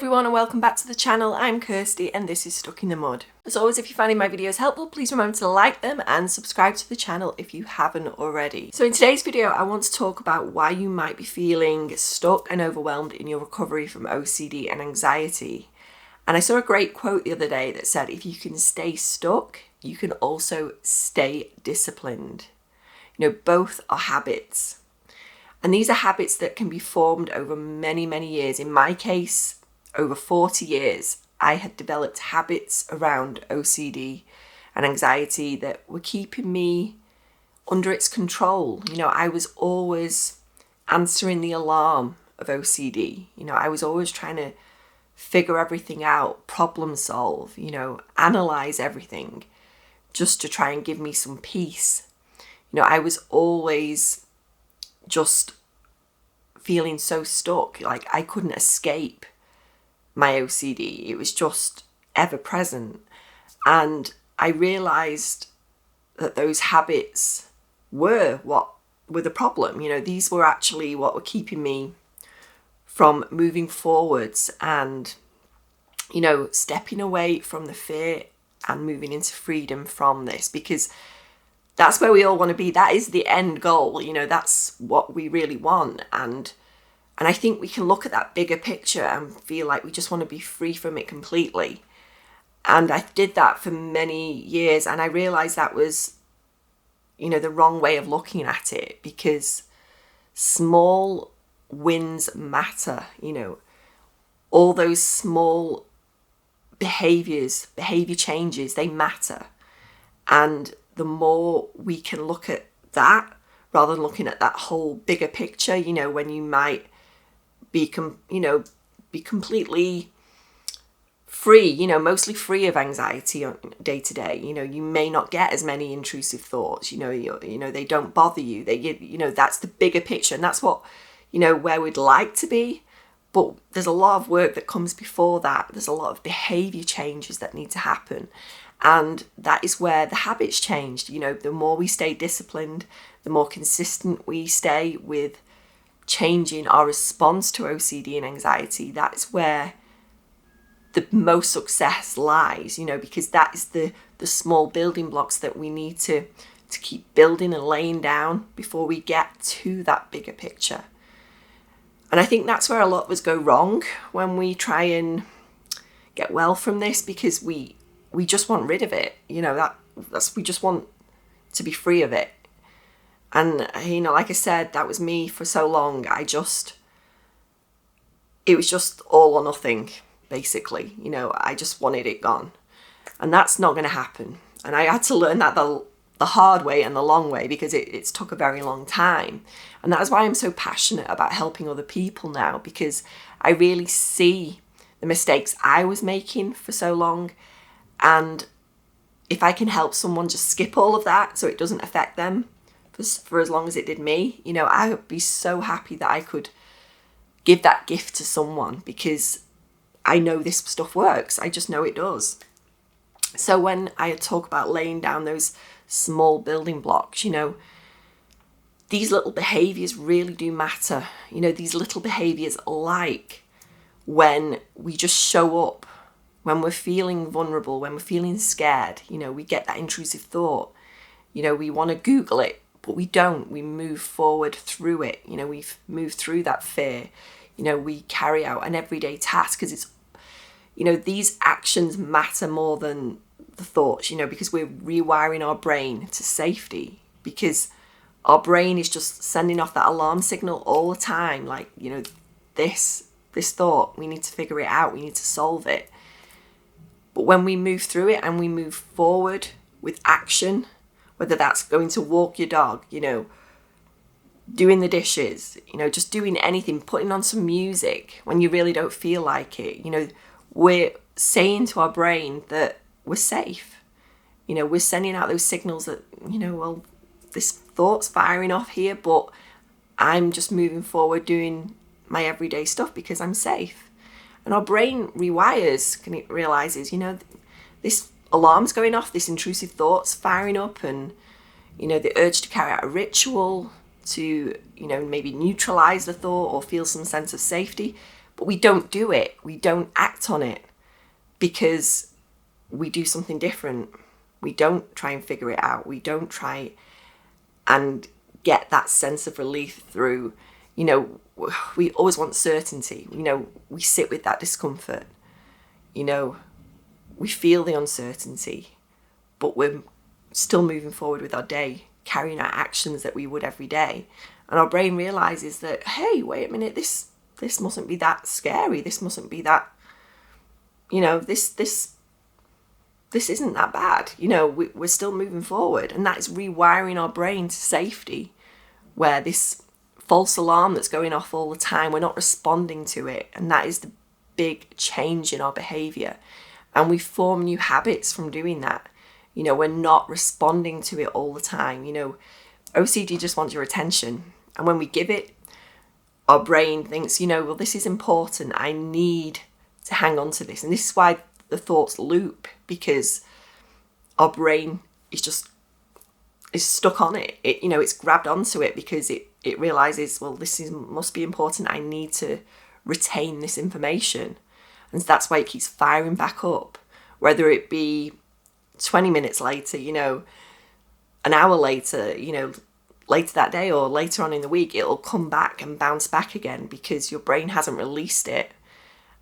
everyone and welcome back to the channel. I'm Kirsty and this is Stuck in the Mud. As always, if you're finding my videos helpful, please remember to like them and subscribe to the channel if you haven't already. So in today's video, I want to talk about why you might be feeling stuck and overwhelmed in your recovery from OCD and anxiety. And I saw a great quote the other day that said, if you can stay stuck, you can also stay disciplined. You know, both are habits. And these are habits that can be formed over many, many years. In my case, over 40 years, I had developed habits around OCD and anxiety that were keeping me under its control. You know, I was always answering the alarm of OCD. You know, I was always trying to figure everything out, problem solve, you know, analyze everything just to try and give me some peace. You know, I was always just feeling so stuck, like I couldn't escape my OCD. It was just ever present. And I realized that those habits were the problem. You know, these were actually what were keeping me from moving forwards and, you know, stepping away from the fear and moving into freedom from this, because that's where we all want to be. That is the end goal. You know, that's what we really want. And I think we can look at that bigger picture and feel like we just want to be free from it completely. And I did that for many years. And I realized that was, you know, the wrong way of looking at it, because small wins matter. You know, all those small behavior changes, they matter. And the more we can look at that rather than looking at that whole bigger picture, you know, when you might be completely free, you know, mostly free of anxiety on day to day. You know, you may not get as many intrusive thoughts, you know, they don't bother you. You know, that's the bigger picture. And that's what, you know, where we'd like to be. But there's a lot of work that comes before that. There's a lot of behavior changes that need to happen. And that is where the habits changed. You know, the more we stay disciplined, the more consistent we stay with changing our response to OCD and anxiety. That is where the most success lies, you know, because that is the small building blocks that we need to keep building and laying down before we get to that bigger picture. And I think that's where a lot of us go wrong when we try and get well from this, because we just want rid of it. You know, we just want to be free of it. And, you know, like I said, that was me for so long. It was just all or nothing, basically. You know, I just wanted it gone. And that's not going to happen. And I had to learn that the hard way and the long way, because it's took a very long time. And that is why I'm so passionate about helping other people now, because I really see the mistakes I was making for so long. And if I can help someone just skip all of that so it doesn't affect them for as long as it did me, you know, I would be so happy that I could give that gift to someone, because I know this stuff works. I just know it does. So when I talk about laying down those small building blocks, you know, these little behaviors really do matter. You know, these little behaviors, like when we just show up, when we're feeling vulnerable, when we're feeling scared, you know, we get that intrusive thought. You know, we want to Google it, but we don't. We move forward through it. You know, we've moved through that fear. You know, we carry out an everyday task, because it's, you know, these actions matter more than the thoughts, you know, because we're rewiring our brain to safety, because our brain is just sending off that alarm signal all the time. Like, you know, this thought, we need to figure it out. We need to solve it. But when we move through it and we move forward with action, whether that's going to walk your dog, you know, doing the dishes, you know, just doing anything, putting on some music when you really don't feel like it, you know, we're saying to our brain that we're safe. You know, we're sending out those signals that, you know, well, this thought's firing off here, but I'm just moving forward doing my everyday stuff because I'm safe. And our brain rewires, and it realizes, you know, this alarm's going off, this intrusive thought's firing up, and, you know, the urge to carry out a ritual to, you know, maybe neutralize the thought or feel some sense of safety. but we don't do it. We don't act on it because we do something different. We don't try and figure it out. We don't try and get that sense of relief through, we always want certainty. We sit with that discomfort. We feel the uncertainty, but we're still moving forward with our day, carrying out actions that we would every day. And our brain realizes that, hey, wait a minute, this mustn't be that scary. This mustn't be that, this isn't that bad. We're still moving forward. And that is rewiring our brain to safety, where this false alarm that's going off all the time, we're not responding to it. And that is the big change in our behavior. And we form new habits from doing that. We're not responding to it all the time. OCD just wants your attention. And when we give it, our brain thinks, well, this is important. I need to hang on to this. And this is why the thoughts loop, because our brain is stuck on it. It's grabbed onto it because it realizes, well, must be important. I need to retain this information. And so that's why it keeps firing back up, whether it be 20 minutes later, an hour later, later that day or later on in the week, it'll come back and bounce back again because your brain hasn't released it.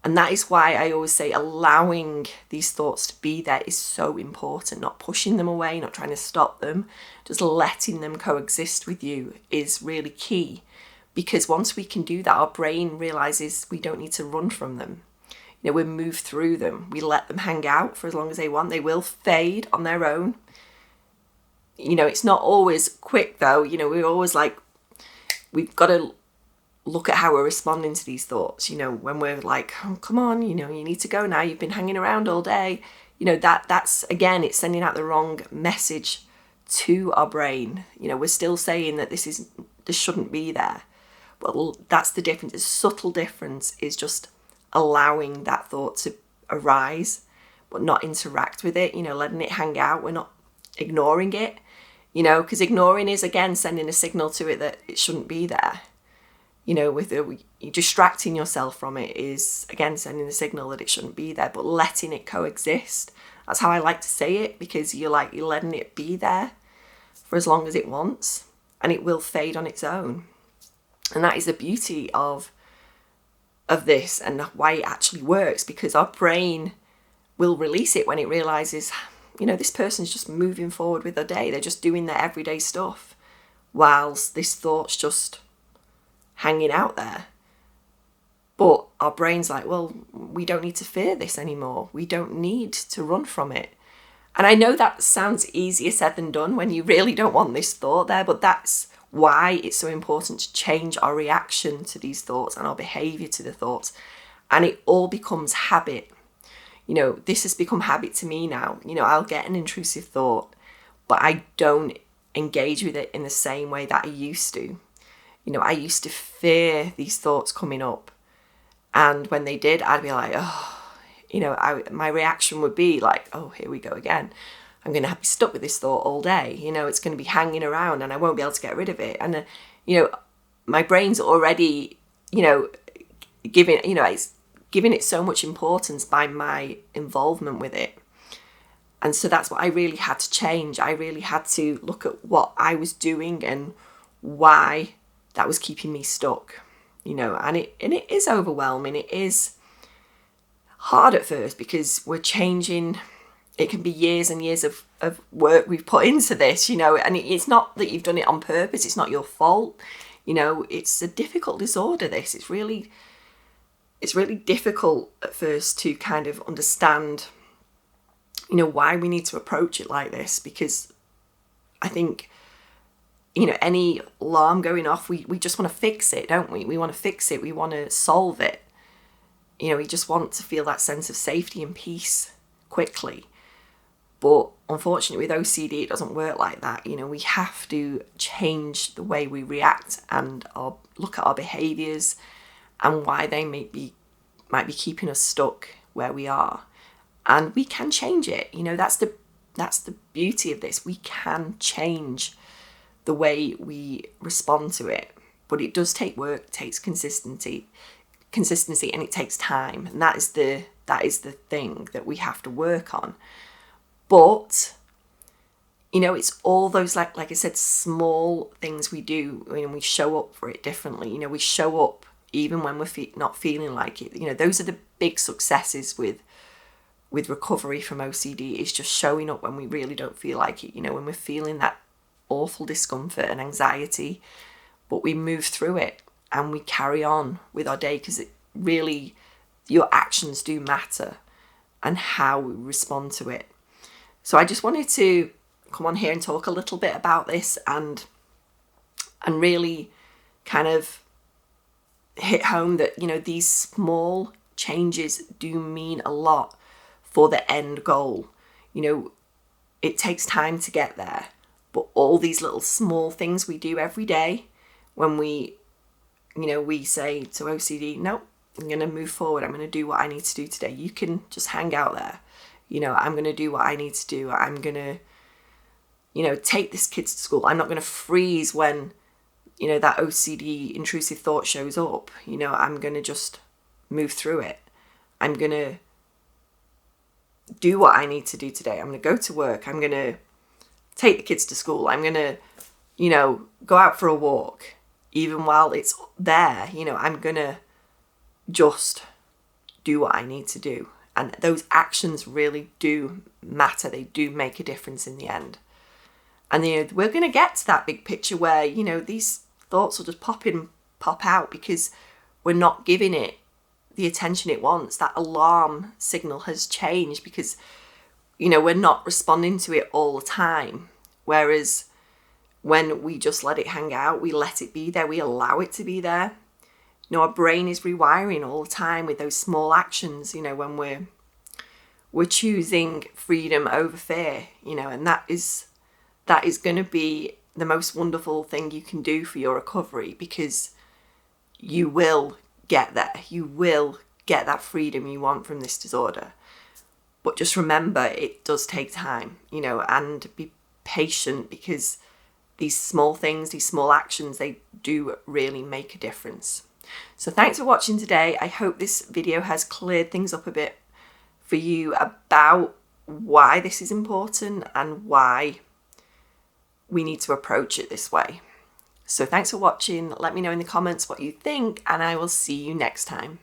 And that is why I always say allowing these thoughts to be there is so important. Not pushing them away, not trying to stop them, just letting them coexist with you is really key. Because once we can do that, our brain realizes we don't need to run from them. We move through them. We let them hang out for as long as they want. They will fade on their own. It's not always quick though. We're always we've got to look at how we're responding to these thoughts. When we're like, oh, come on, you need to go now. You've been hanging around all day. That's, again, it's sending out the wrong message to our brain. We're still saying that this shouldn't be there. But that's the difference. The subtle difference is just allowing that thought to arise, but not interact with it, letting it hang out. We're not ignoring it, because ignoring is, again, sending a signal to it that it shouldn't be there. Distracting yourself from it is, again, sending the signal that it shouldn't be there, but letting it coexist. That's how I like to say it, because you're letting it be there for as long as it wants, and it will fade on its own. And that is the beauty of this and why it actually works, because our brain will release it when it realizes, this person's just moving forward with their day. They're just doing their everyday stuff whilst this thought's just hanging out there. But our brain's like, well, we don't need to fear this anymore. We don't need to run from it. And I know that sounds easier said than done when you really don't want this thought there, but that's why it's so important to change our reaction to these thoughts and our behavior to the thoughts. And it all becomes habit. This has become habit to me now. I'll get an intrusive thought, but I don't engage with it in the same way that I used to. I used to fear these thoughts coming up. And when they did, I'd be like, oh, my reaction would be like, oh, here we go again. I'm going to be stuck with this thought all day. It's going to be hanging around and I won't be able to get rid of it. And, my brain's already, it's giving it so much importance by my involvement with it. And so that's what I really had to change. I really had to look at what I was doing and why that was keeping me stuck, and it is overwhelming. It is hard at first because we're changing. It can be years and years of work we've put into this, and it's not that you've done it on purpose. It's not your fault. It's a difficult disorder, this. It's really difficult at first to kind of understand, why we need to approach it like this, because I think, any alarm going off, we just want to fix it, don't we? We want to fix it. We want to solve it. We just want to feel that sense of safety and peace quickly. But unfortunately with OCD, it doesn't work like that. We have to change the way we react and look at our behaviours and why they might be keeping us stuck where we are. And we can change it. That's the beauty of this. We can change the way we respond to it. But it does take work, it takes consistency. consistency, and it takes time, and that is the thing that we have to work on. But you know, it's all those, like I said, small things we do, and we show up for it differently. You know, we show up even when we're not feeling like it. You know, those are the big successes with recovery from OCD, is just showing up when we really don't feel like it. You know, when we're feeling that awful discomfort and anxiety, but we move through it and we carry on with our day, because it really, your actions do matter and how we respond to it. So I just wanted to come on here and talk a little bit about this and really kind of hit home that, you know, these small changes do mean a lot for the end goal. You know, it takes time to get there, but all these little small things we do every day, when we, you know, we say to OCD, nope, I'm going to move forward. I'm going to do what I need to do today. You can just hang out there. You know, I'm going to do what I need to do. I'm going to, you know, take this kid to school. I'm not going to freeze when, you know, that OCD intrusive thought shows up. You know, I'm going to just move through it. I'm going to do what I need to do today. I'm going to go to work. I'm going to take the kids to school. I'm going to, you know, go out for a walk. Even while it's there, you know, I'm going to just do what I need to do. And those actions really do matter. They do make a difference in the end. And, you know, we're going to get to that big picture where, you know, these thoughts will just pop in, pop out, because we're not giving it the attention it wants. That alarm signal has changed because, you know, we're not responding to it all the time. Whereas when we just let it hang out, we let it be there, we allow it to be there. You know, our brain is rewiring all the time with those small actions, you know, when we're choosing freedom over fear, you know, and that is going to be the most wonderful thing you can do for your recovery, because you will get there. You will get that freedom you want from this disorder. But just remember, it does take time, you know, and be patient, because these small things, these small actions, they do really make a difference. So thanks for watching today. I hope this video has cleared things up a bit for you about why this is important and why we need to approach it this way. So thanks for watching. Let me know in the comments what you think, and I will see you next time.